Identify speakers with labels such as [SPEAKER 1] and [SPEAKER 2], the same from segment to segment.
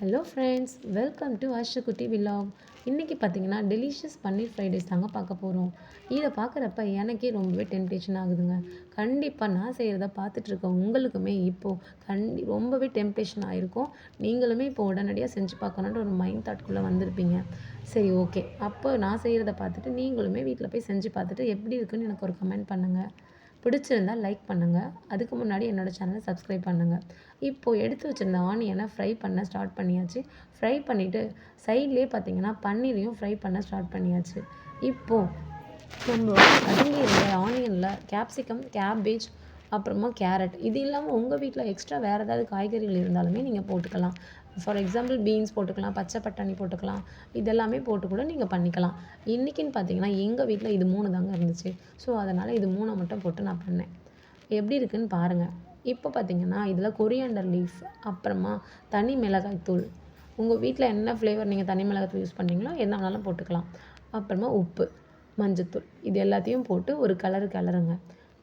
[SPEAKER 1] Hello friends, welcome to குட்டி vlog. இன்றைக்கி பார்த்தீங்கன்னா டெலிஷியஸ் பன்னீர் ஃப்ரைட் ரைஸ் தாங்க பார்க்க போகிறோம். இதை பார்க்குறப்ப எனக்கே ரொம்பவே டெம்டேஷன் ஆகுதுங்க. கண்டிப்பாக நான் செய்கிறத பார்த்துட்ருக்க உங்களுக்குமே இப்போது ரொம்பவே டெம்டேஷன் ஆகிருக்கும். நீங்களுமே இப்போ உடனடியாக செஞ்சு பார்க்கணுன்ற ஒரு மைண்ட் தாட்குள்ளே வந்திருப்பீங்க. சரி, ஓகே. அப்போ நான் செய்கிறத பார்த்துட்டு நீங்களுமே வீட்டில் போய் செஞ்சு பார்த்துட்டு எப்படி இருக்குன்னு எனக்கு ஒரு கமெண்ட் பண்ணுங்கள். பிடிச்சிருந்தா லைக் பண்ணுங்கள். அதுக்கு முன்னாடி என்னோடய சேனலை சப்ஸ்கிரைப் பண்ணுங்கள். இப்போது எடுத்து வச்சுருந்த ஆனியனை ஃப்ரை பண்ண ஸ்டார்ட் பண்ணியாச்சு. ஃப்ரை பண்ணிவிட்டு சைட்லேயே பார்த்தீங்கன்னா பன்னீரையும் ஃப்ரை பண்ண ஸ்டார்ட் பண்ணியாச்சு. இப்போது நம்ம வதங்கி இருந்த ஆனியனில் கேப்சிகம், கேபேஜ், அப்புறமா கேரட், இது இல்லாமல் உங்கள் வீட்டில் எக்ஸ்ட்ரா வேறு ஏதாவது காய்கறிகள் இருந்தாலுமே நீங்கள் போட்டுக்கலாம். ஃபார் எக்ஸாம்பிள் பீன்ஸ் போட்டுக்கலாம், பச்சை பட்டாணி போட்டுக்கலாம். இதெல்லாமே போட்டு கூட நீங்கள் பண்ணிக்கலாம். இன்றைக்கின்னு பார்த்தீங்கன்னா எங்கள் வீட்டில் இது 3 தாங்க இருந்துச்சு. ஸோ அதனால் இது 3 மட்டும் போட்டு நான் பண்ணேன். எப்படி இருக்குன்னு பாருங்கள். இப்போ பார்த்தீங்கன்னா இதில் கொரியாண்டர் லீஃப், அப்புறமா தனி மிளகாய் தூள், உங்கள் வீட்டில் என்ன ஃப்ளேவர் நீங்கள் தனி மிளகாய் தூள் யூஸ் பண்ணுறீங்களோ என்ன வேணாலும் போட்டுக்கலாம். அப்புறமா உப்பு, மஞ்சத்தூள், இது எல்லாத்தையும் போட்டு ஒரு கிளறுங்க.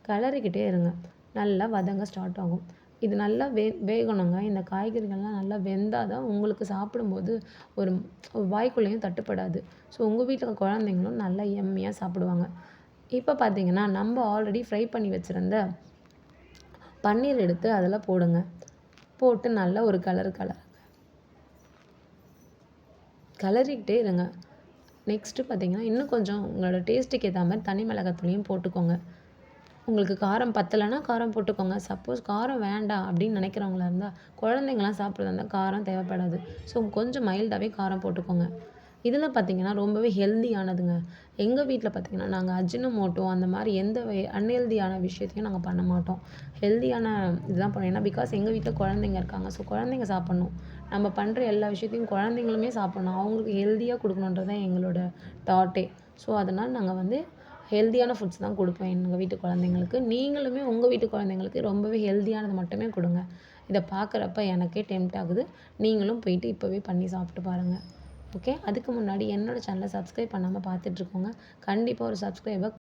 [SPEAKER 1] கிளறிக்கிட்டே இருங்க. நல்லா வதங்க ஸ்டார்ட் ஆகும். இது நல்லா வேகணுங்க. இந்த காய்கறிகள்லாம் நல்லா வெந்தால் தான் உங்களுக்கு சாப்பிடும்போது ஒரு வாய்க்குள்ளேயும் தட்டுப்படாது. ஸோ உங்கள் வீட்டில் குழந்தைங்களும் நல்லா எம்மியாக சாப்பிடுவாங்க. இப்போ பார்த்தீங்கன்னா நம்ம ஆல்ரெடி ஃப்ரை பண்ணி வச்சுருந்த பன்னீர் எடுத்து அதில் போடுங்க. போட்டு நல்லா ஒரு கலருங்க. கிளறிக்கிட்டே இருங்க. நெக்ஸ்ட்டு பார்த்தீங்கன்னா இன்னும் கொஞ்சம் உங்களோட டேஸ்ட்டுக்கு ஏற்ற மாதிரி தனி மிளகாத்தூளையும் போட்டுக்கோங்க. உங்களுக்கு காரம் பத்தலைன்னா காரம் போட்டுக்கோங்க. சப்போஸ் காரம் வேண்டாம் அப்படின்னு நினைக்கிறவங்களா இருந்தால், குழந்தைங்கலாம் சாப்பிட்றதா இருந்தால் காரம் தேவைப்படாது. ஸோ கொஞ்சம் மைல்டாகவே காரம் போட்டுக்கோங்க. இதில் பார்த்தீங்கன்னா ரொம்பவே ஹெல்தியானதுங்க. எங்கள் வீட்டில் பார்த்தீங்கன்னா நாங்கள் அஜினோமோட்டோ அந்த மாதிரி எந்த அன்ஹெல்தியான விஷயத்தையும் நாங்கள் பண்ண மாட்டோம். ஹெல்தியான இதுதான் பண்ணுவோம். ஏன்னா பிகாஸ் எங்கள் வீட்டில் குழந்தைங்க இருக்காங்க. ஸோ குழந்தைங்க சாப்பிட்ணும். நம்ம பண்ணுற எல்லா விஷயத்தையும் குழந்தைங்களுமே சாப்பிட்ணும். அவங்களுக்கு ஹெல்தியாக கொடுக்கணுன்றது தான் எங்களோட தாட்டே. ஸோ அதனால் நாங்கள் ஹெல்தியான ஃபுட்ஸ் தான் கொடுப்போம் எங்கள் வீட்டு குழந்தைங்களுக்கு. நீங்களுமே உங்கள் வீட்டு குழந்தைங்களுக்கு ரொம்பவே ஹெல்தியானது மட்டுமே கொடுங்க. இதை பார்க்குறப்ப எனக்கே டெம்ப்ட் ஆகுது. நீங்களும் போயிட்டு இப்போவே பண்ணி சாப்பிட்டு பாருங்கள். ஓகே. அதுக்கு முன்னாடி என்னோடய சேனலை சப்ஸ்கிரைப் பண்ணாமல் பார்த்துட்ருக்கோங்க. கண்டிப்பாக ஒரு சப்ஸ்கிரைபர்